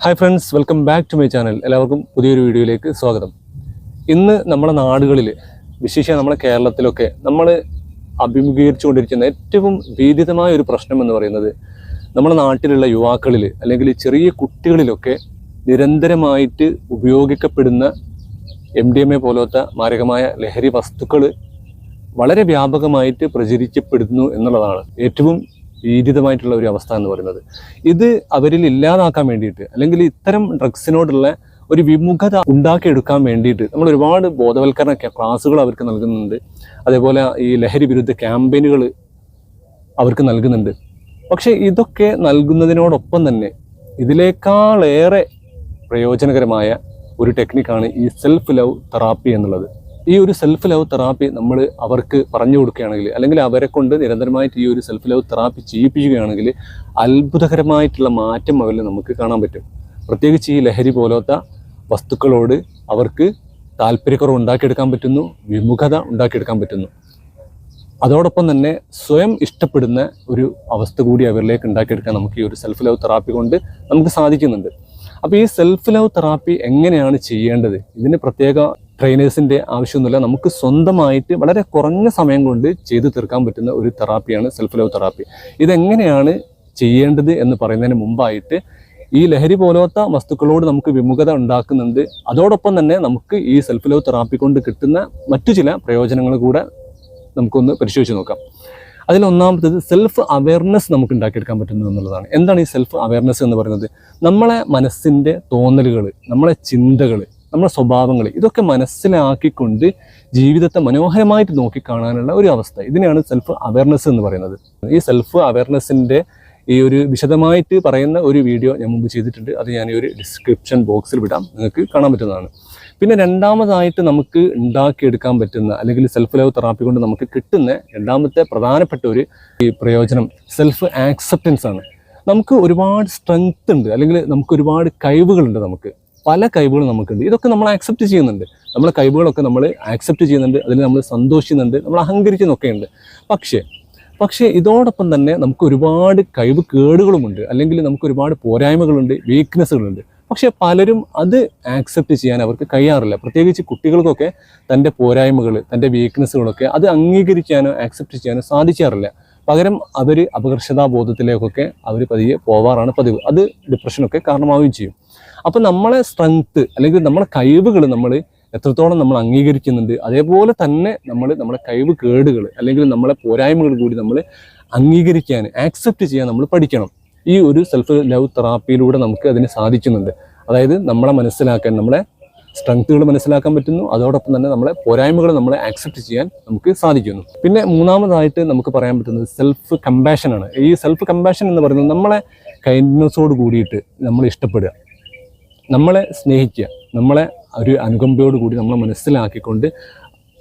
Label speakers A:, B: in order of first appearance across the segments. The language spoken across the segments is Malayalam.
A: Hi friends, welcome back to my channel. എല്ലാവർക്കും പുതിയൊരു വീഡിയോയിലേക്ക് സ്വാഗതം. ഇന്ന് നമ്മുടെ നാടുകളിൽ, വിശേഷിച്ച് നമ്മുടെ കേരളത്തിലൊക്കെ നമ്മൾ അഭിമുഖീകരിച്ചുകൊണ്ടിരിക്കുന്ന ഏറ്റവും ഭീതിതമായ ഒരു പ്രശ്നം എന്ന് പറയുന്നത് നമ്മുടെ നാട്ടിലുള്ള യുവാക്കളിൽ അല്ലെങ്കിൽ ചെറിയ കുട്ടികളിലൊക്കെ നിരന്തരമായിട്ട് ഉപയോഗിക്കപ്പെടുന്ന MDMA പോലത്തെ മാരകമായ ലഹരി വസ്തുക്കൾ വളരെ വ്യാപകമായിട്ട് പ്രചരിക്കപ്പെടുന്നു എന്നുള്ളതാണ് ഏറ്റവും ഭീതിതമായിട്ടുള്ള ഒരു അവസ്ഥ എന്ന് പറയുന്നത്. ഇത് അവരിൽ ഇല്ലാതാക്കാൻ വേണ്ടിയിട്ട് അല്ലെങ്കിൽ ഇത്തരം ഡ്രഗ്സിനോടുള്ള ഒരു വിമുഖത ഉണ്ടാക്കിയെടുക്കാൻ വേണ്ടിയിട്ട് നമ്മൾ ഒരുപാട് ബോധവൽക്കരണ ക്ലാസ്സുകൾ അവർക്ക് നൽകുന്നുണ്ട്. അതേപോലെ ഈ ലഹരി വിരുദ്ധ ക്യാമ്പയിനുകൾ അവർക്ക് നൽകുന്നുണ്ട്. പക്ഷേ ഇതൊക്കെ നൽകുന്നതിനോടൊപ്പം തന്നെ ഇതിനേക്കാളേറെ പ്രയോജനകരമായ ഒരു ടെക്നിക്കാണ് ഈ സെൽഫ് ലവ് തെറാപ്പി എന്നുള്ളത്. ഈ ഒരു സെൽഫ് ലവ് തെറാപ്പി നമ്മൾ അവർക്ക് പറഞ്ഞു കൊടുക്കുകയാണെങ്കിൽ അല്ലെങ്കിൽ അവരെ കൊണ്ട് നിരന്തരമായിട്ട് ഈ ഒരു സെൽഫ് ലവ് തെറാപ്പി ചെയ്യിപ്പിക്കുകയാണെങ്കിൽ അത്ഭുതകരമായിട്ടുള്ള മാറ്റം അവരിൽ നമുക്ക് കാണാൻ പറ്റും. പ്രത്യേകിച്ച് ഈ ലഹരി പോലത്തെ വസ്തുക്കളോട് അവർക്ക് താല്പര്യക്കുറവ് ഉണ്ടാക്കിയെടുക്കാൻ പറ്റുന്നു, വിമുഖത ഉണ്ടാക്കിയെടുക്കാൻ പറ്റുന്നു. അതോടൊപ്പം തന്നെ സ്വയം ഇഷ്ടപ്പെടുന്ന ഒരു അവസ്ഥ കൂടി അവരിലേക്ക് ഉണ്ടാക്കിയെടുക്കാൻ നമുക്ക് ഈ ഒരു സെൽഫ് ലവ് തെറാപ്പി കൊണ്ട് നമുക്ക് സാധിക്കുന്നുണ്ട്. അപ്പോൾ ഈ സെൽഫ് ലവ് തെറാപ്പി എങ്ങനെയാണ് ചെയ്യേണ്ടത്? ഇതിന് പ്രത്യേക ട്രെയിനേഴ്സിൻ്റെ ആവശ്യമൊന്നുമില്ല. നമുക്ക് സ്വന്തമായിട്ട് വളരെ കുറഞ്ഞ സമയം കൊണ്ട് ചെയ്തു തീർക്കാൻ പറ്റുന്ന ഒരു തെറാപ്പിയാണ് സെൽഫ് ലവ് തെറാപ്പി. ഇതെങ്ങനെയാണ് ചെയ്യേണ്ടത് എന്ന് പറയുന്നതിന് മുമ്പായിട്ട് ഈ ലഹരി പോലത്തെ വസ്തുക്കളോട് നമുക്ക് വിമുഖത ഉണ്ടാക്കുന്നുണ്ട്. അതോടൊപ്പം തന്നെ നമുക്ക് ഈ സെൽഫ് ലവ് തെറാപ്പി കൊണ്ട് കിട്ടുന്ന മറ്റു ചില പ്രയോജനങ്ങൾ കൂടെ നമുക്കൊന്ന് പരിശോധിച്ച് നോക്കാം. അതിലൊന്നാമത്തേത് സെൽഫ് അവയർനെസ് നമുക്ക് ഉണ്ടാക്കിയെടുക്കാൻ പറ്റുന്നു എന്നുള്ളതാണ്. എന്താണ് ഈ സെൽഫ് അവയർനെസ് എന്ന് പറയുന്നത്? നമ്മളെ മനസ്സിൻ്റെ തോന്നലുകൾ, നമ്മളെ ചിന്തകൾ, നമ്മുടെ സ്വഭാവങ്ങൾ ഇതൊക്കെ മനസ്സിലാക്കിക്കൊണ്ട് ജീവിതത്തെ മനോഹരമായിട്ട് നോക്കിക്കാണാനുള്ള ഒരു അവസ്ഥ, ഇതിനെയാണ് സെൽഫ് അവയർനെസ് എന്ന് പറയുന്നത്. ഈ സെൽഫ് അവയർനെസ്സിൻ്റെ ഈ ഒരു വിശദമായിട്ട് പറയുന്ന ഒരു വീഡിയോ ഞാൻ മുമ്പ് ചെയ്തിട്ടുണ്ട്. അത് ഞാൻ ഈ ഒരു ഡിസ്ക്രിപ്ഷൻ ബോക്സിൽ വിടാം, നിങ്ങൾക്ക് കാണാൻ പറ്റുന്നതാണ്. പിന്നെ രണ്ടാമതായിട്ട് നമുക്ക് ഉണ്ടാക്കിയെടുക്കാൻ പറ്റുന്ന അല്ലെങ്കിൽ സെൽഫ് ലവ് തെറാപ്പി കൊണ്ട് നമുക്ക് കിട്ടുന്ന രണ്ടാമത്തെ പ്രധാനപ്പെട്ട ഒരു പ്രയോജനം സെൽഫ് ആക്സെപ്റ്റൻസ് ആണ്. നമുക്ക് ഒരുപാട് സ്ട്രെങ്ത് ഉണ്ട്, അല്ലെങ്കിൽ നമുക്ക് ഒരുപാട് കഴിവുകളുണ്ട്. നമുക്ക് പല കഴിവുകളും നമുക്കുണ്ട്. ഇതൊക്കെ നമ്മൾ ആക്സെപ്റ്റ് ചെയ്യുന്നുണ്ട്. നമ്മളെ കഴിവുകളൊക്കെ നമ്മൾ ആക്സെപ്റ്റ് ചെയ്യുന്നുണ്ട്, അതിൽ നമ്മൾ സന്തോഷിക്കുന്നുണ്ട്, നമ്മൾ അഹങ്കരിക്കുന്നൊക്കെ ഉണ്ട്. പക്ഷേ ഇതോടൊപ്പം തന്നെ നമുക്ക് ഒരുപാട് കഴിവ് കേടുകളുമുണ്ട്, അല്ലെങ്കിൽ നമുക്ക് ഒരുപാട് പോരായ്മകളുണ്ട്, വീക്ക്നെസ്സുകളുണ്ട്. പക്ഷേ പലരും അത് ആക്സെപ്റ്റ് ചെയ്യാൻ അവർക്ക് കഴിയാറില്ല. പ്രത്യേകിച്ച് കുട്ടികൾക്കൊക്കെ തൻ്റെ പോരായ്മകൾ, തൻ്റെ വീക്ക്നെസ്സുകളൊക്കെ അത് അംഗീകരിക്കാനോ ആക്സെപ്റ്റ് ചെയ്യാനോ സാധിക്കാറില്ല. പകരം അവർ അപകർഷതാബോധത്തിലേക്കൊക്കെ അവർ പതിയെ പോവാറാണ് പതിവ്. അത് ഡിപ്രഷനൊക്കെ കാരണമാവുകയും ചെയ്യും. അപ്പോൾ നമ്മളെ സ്ട്രെങ്ത്ത് അല്ലെങ്കിൽ നമ്മളെ കഴിവുകൾ നമ്മൾ എത്രത്തോളം നമ്മൾ അംഗീകരിക്കുന്നുണ്ട്, അതേപോലെ തന്നെ നമ്മുടെ കഴിവ് കേടുകൾ അല്ലെങ്കിൽ നമ്മളെ പോരായ്മകൾ കൂടി നമ്മൾ അംഗീകരിക്കാൻ, ആക്സെപ്റ്റ് ചെയ്യാൻ നമ്മൾ പഠിക്കണം. ഈ ഒരു സെൽഫ് ലവ് തെറാപ്പിയിലൂടെ നമുക്ക് അതിന് സാധിക്കുന്നുണ്ട്. അതായത് നമ്മളെ മനസ്സിലാക്കാൻ, നമ്മളെ സ്ട്രെങ്ത്തുകൾ മനസ്സിലാക്കാൻ പറ്റുന്നു, അതോടൊപ്പം തന്നെ നമ്മളെ പോരായ്മകൾ നമ്മളെ ആക്സെപ്റ്റ് ചെയ്യാൻ നമുക്ക് സാധിക്കുന്നു. പിന്നെ മൂന്നാമതായിട്ട് നമുക്ക് പറയാൻ പറ്റുന്നത് സെൽഫ് കമ്പാഷനാണ്. ഈ സെൽഫ് കമ്പാഷൻ എന്ന് പറയുന്നത് നമ്മളെ കൈൻഡ്നെസ്സോട് കൂടിയിട്ട് നമ്മൾ ഇഷ്ടപ്പെടുക, നമ്മളെ സ്നേഹിക്കുക, നമ്മളെ ഒരു അനുകമ്പയോട് കൂടി നമ്മളെ മനസ്സിലാക്കിക്കൊണ്ട്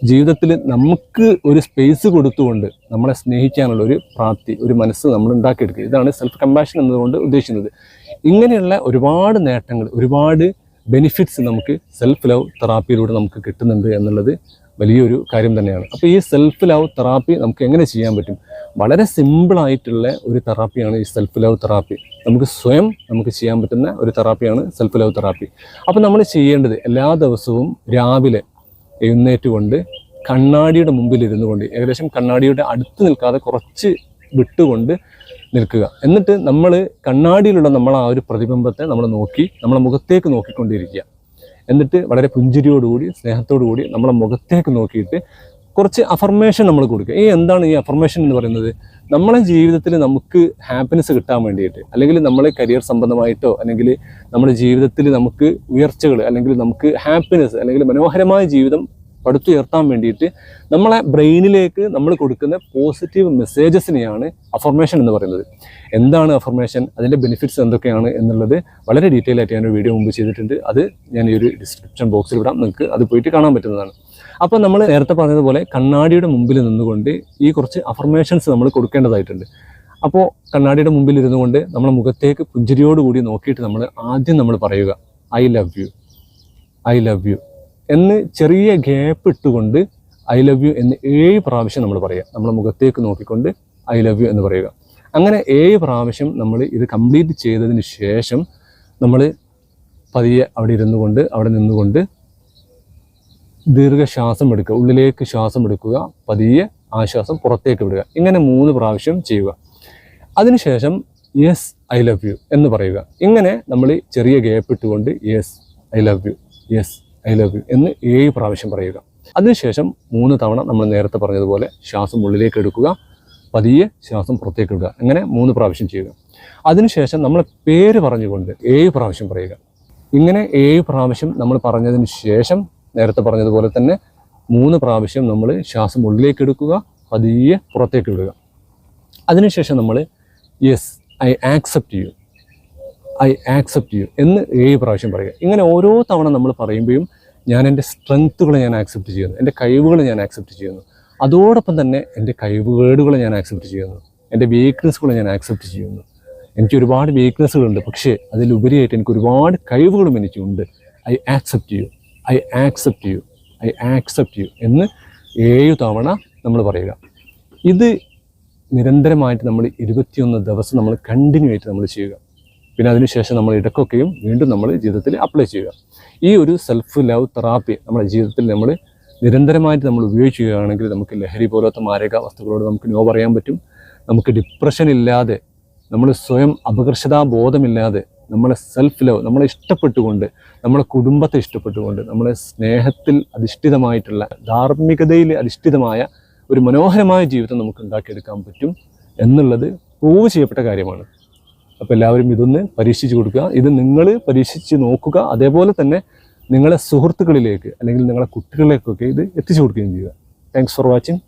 A: ജീവിതത്തിൽ നമുക്ക് ഒരു സ്പേസ് കൊടുത്തുകൊണ്ട് നമ്മളെ സ്നേഹിക്കാനുള്ള ഒരു പ്രാപ്തി, ഒരു മനസ്സ് നമ്മൾ ഉണ്ടാക്കിയെടുക്കുക. ഇതാണ് സെൽഫ് കമ്പാഷൻ എന്നതുകൊണ്ട് ഉദ്ദേശിക്കുന്നത്. ഇങ്ങനെയുള്ള ഒരുപാട് നേട്ടങ്ങൾ, ഒരുപാട് ബെനിഫിറ്റ്സ് നമുക്ക് സെൽഫ് ലവ് തെറാപ്പിയിലൂടെ നമുക്ക് കിട്ടുന്നുണ്ട് എന്നുള്ളത് വലിയൊരു കാര്യം തന്നെയാണ്. അപ്പോൾ ഈ സെൽഫ് ലവ് തെറാപ്പി നമുക്ക് എങ്ങനെ ചെയ്യാൻ പറ്റും? വളരെ സിമ്പിളായിട്ടുള്ള ഒരു തെറാപ്പിയാണ് ഈ സെൽഫ് ലവ് തെറാപ്പി. നമുക്ക് സ്വയം ചെയ്യാൻ പറ്റുന്ന ഒരു തെറാപ്പിയാണ് സെൽഫ് ലവ് തെറാപ്പി. അപ്പോൾ നമ്മൾ ചെയ്യേണ്ടത് എല്ലാ ദിവസവും രാവിലെ എഴുന്നേറ്റുകൊണ്ട് കണ്ണാടിയുടെ മുമ്പിൽ ഇരുന്നു കൊണ്ട്, ഏകദേശം കണ്ണാടിയുടെ അടുത്ത് നിൽക്കാതെ കുറച്ച് വിട്ടുകൊണ്ട് നിൽക്കുക. എന്നിട്ട് നമ്മൾ കണ്ണാടിയിലുള്ള നമ്മളെ ആ ഒരു പ്രതിബിംബത്തെ നമ്മൾ നോക്കി നമ്മളെ മുഖത്തേക്ക് നോക്കിക്കൊണ്ടിരിക്കുക. എന്നിട്ട് വളരെ പുഞ്ചിരിയോടുകൂടി, സ്നേഹത്തോടുകൂടി നമ്മളെ മുഖത്തേക്ക് നോക്കിയിട്ട് കുറച്ച് അഫർമേഷൻ നമ്മൾ കൊടുക്കുക. എന്താണ് ഈ അഫർമേഷൻ എന്ന് പറയുന്നത്? നമ്മളെ ജീവിതത്തിൽ നമുക്ക് ഹാപ്പിനെസ് കിട്ടാൻ വേണ്ടിയിട്ട്, അല്ലെങ്കിൽ നമ്മളെ കരിയർ സംബന്ധമായിട്ടോ, അല്ലെങ്കിൽ നമ്മുടെ ജീവിതത്തിൽ നമുക്ക് ഉയർച്ചകൾ, അല്ലെങ്കിൽ നമുക്ക് ഹാപ്പിനെസ്, അല്ലെങ്കിൽ മനോഹരമായ ജീവിതം പടുത്തുയർത്താൻ വേണ്ടിയിട്ട് നമ്മളെ ബ്രെയിനിലേക്ക് നമ്മൾ കൊടുക്കുന്ന പോസിറ്റീവ് മെസ്സേജസിനെയാണ് അഫർമേഷൻ എന്ന് പറയുന്നത്. എന്താണ് അഫർമേഷൻ, അതിൻ്റെ ബെനിഫിറ്റ്സ് എന്തൊക്കെയാണ് എന്നുള്ളത് വളരെ ഡീറ്റെയിൽ ആയിട്ട് ഞാനൊരു വീഡിയോ മുമ്പ് ചെയ്തിട്ടുണ്ട്. അത് ഞാൻ ഈ ഒരു ഡിസ്ക്രിപ്ഷൻ ബോക്സിൽ വിടാം, നിങ്ങൾക്ക് അത് പോയിട്ട് കാണാൻ പറ്റുന്നതാണ്. അപ്പോൾ നമ്മൾ നേരത്തെ പറഞ്ഞതുപോലെ കണ്ണാടിയുടെ മുമ്പിൽ നിന്നുകൊണ്ട് ഈ കുറച്ച് അഫർമേഷൻസ് നമ്മൾ കൊടുക്കേണ്ടതായിട്ടുണ്ട്. അപ്പോൾ കണ്ണാടിയുടെ മുമ്പിൽ ഇരുന്നു കൊണ്ട് നമ്മളെ മുഖത്തേക്ക് പുഞ്ചിരിയോടുകൂടി നോക്കിയിട്ട് ആദ്യം നമ്മൾ പറയുക I love you, I love you എന്ന് ചെറിയ ഗ്യാപ്പ് ഇട്ടുകൊണ്ട് ഐ ലവ് യു എന്ന് 7 പ്രാവശ്യം നമ്മൾ പറയുക. നമ്മളെ മുഖത്തേക്ക് നോക്കിക്കൊണ്ട് ഐ ലവ് യു എന്ന് പറയുക. അങ്ങനെ 7 പ്രാവശ്യം നമ്മൾ ഇത് കംപ്ലീറ്റ് ചെയ്തതിന് ശേഷം നമ്മൾ പതിയെ അവിടെ നിന്നുകൊണ്ട് ദീർഘശ്വാസം എടുക്കുക, ഉള്ളിലേക്ക് ശ്വാസം എടുക്കുക, പതിയെ ആശ്വാസം പുറത്തേക്ക് വിടുക. ഇങ്ങനെ 3 പ്രാവശ്യം ചെയ്യുക. അതിനുശേഷം യെസ് ഐ ലവ് യു എന്ന് പറയുക. ഇങ്ങനെ നമ്മൾ ചെറിയ ഗ്യാപ്പ് ഇട്ടുകൊണ്ട് yes I love you, yes I love you എന്ന് 7 പ്രാവശ്യം പറയുക. അതിനുശേഷം 3 തവണ നമ്മൾ നേരത്തെ പറഞ്ഞതുപോലെ ശ്വാസം ഉള്ളിലേക്ക് എടുക്കുക, പതിയെ ശ്വാസം പുറത്തേക്ക് വിടുക. അങ്ങനെ 3 പ്രാവശ്യം ചെയ്യുക. അതിനുശേഷം നമ്മൾ പേര് പറഞ്ഞുകൊണ്ട് 7 പ്രാവശ്യം പറയുക. ഇങ്ങനെ 7 പ്രാവശ്യം നമ്മൾ പറഞ്ഞതിന് ശേഷം നേരത്തെ പറഞ്ഞതുപോലെ തന്നെ 3 പ്രാവശ്യം നമ്മൾ ശ്വാസം ഉള്ളിലേക്ക് എടുക്കുക, പതിയെ പുറത്തേക്ക് വിടുക. അതിനുശേഷം നമ്മൾ yes I accept you, I accept you എന്ന് 7 പ്രാവശ്യം പറയുക. ഇങ്ങനെ ഓരോ തവണ നമ്മൾ പറയുമ്പോഴും ഞാൻ എൻ്റെ സ്ട്രെങ്ത്തുകളെ ഞാൻ ആക്സെപ്റ്റ് ചെയ്യുന്നു, എൻ്റെ കഴിവുകളെ ഞാൻ ആക്സെപ്റ്റ് ചെയ്യുന്നു. അതോടൊപ്പം തന്നെ എൻ്റെ കഴിവുകേടുകളെ ഞാൻ ആക്സെപ്റ്റ് ചെയ്യുന്നു, എൻ്റെ വീക്ക്നെസ്സുകളെ ഞാൻ ആക്സെപ്റ്റ് ചെയ്യുന്നു. എനിക്ക് ഒരുപാട് വീക്ക്നെസ്സുകളുണ്ട്, പക്ഷേ അതിലുപരിയായിട്ട് എനിക്ക് ഒരുപാട് കഴിവുകളും എനിക്കുണ്ട്. I accept you, I accept you, I accept you എന്ന് 7 തവണ നമ്മൾ പറയുക. ഇത് നിരന്തരമായിട്ട് നമ്മൾ 21 ദിവസം നമ്മൾ കണ്ടിന്യൂ ആയിട്ട് നമ്മൾ ചെയ്യുക. പിന്നെ അതിനുശേഷം നമ്മൾ ഇടയ്ക്കൊക്കെയും വീണ്ടും നമ്മൾ ജീവിതത്തിൽ അപ്ലൈ ചെയ്യുക. ഈ ഒരു സെൽഫ് ലവ് തെറാപ്പി നമ്മുടെ ജീവിതത്തിൽ നമ്മൾ നിരന്തരമായിട്ട് നമ്മൾ ഉപയോഗിക്കുകയാണെങ്കിൽ നമുക്ക് ലഹരി പോലത്തെ മാരക വസ്തുക്കളോട് നമുക്ക് നോ പറയാൻ പറ്റും. നമുക്ക് ഡിപ്രഷൻ ഇല്ലാതെ, നമ്മൾ സ്വയം അപകർഷതാബോധമില്ലാതെ, നമ്മളെ സെൽഫ് ലവ്, നമ്മളെ ഇഷ്ടപ്പെട്ടുകൊണ്ട്, നമ്മളെ കുടുംബത്തെ ഇഷ്ടപ്പെട്ടുകൊണ്ട്, നമ്മളെ സ്നേഹത്തിൽ അധിഷ്ഠിതമായിട്ടുള്ള, ധാർമ്മികതയിൽ അധിഷ്ഠിതമായ ഒരു മനോഹരമായ ജീവിതം നമുക്ക് ഉണ്ടാക്കിയെടുക്കാൻ പറ്റും എന്നുള്ളത് പ്രൂവ് ചെയ്യപ്പെട്ട കാര്യമാണ്. അപ്പോൾ എല്ലാവരും ഇതൊന്ന് പരീക്ഷിച്ച് കൊടുക്കുക. ഇത് നിങ്ങൾ പരീക്ഷിച്ച് നോക്കുക. അതേപോലെ തന്നെ നിങ്ങളെ സുഹൃത്തുക്കളിലേക്ക് അല്ലെങ്കിൽ നിങ്ങളെ കുട്ടികളിലേക്കൊക്കെ ഇത് എത്തിച്ചു കൊടുക്കുകയും ചെയ്യുക. Thanks for watching.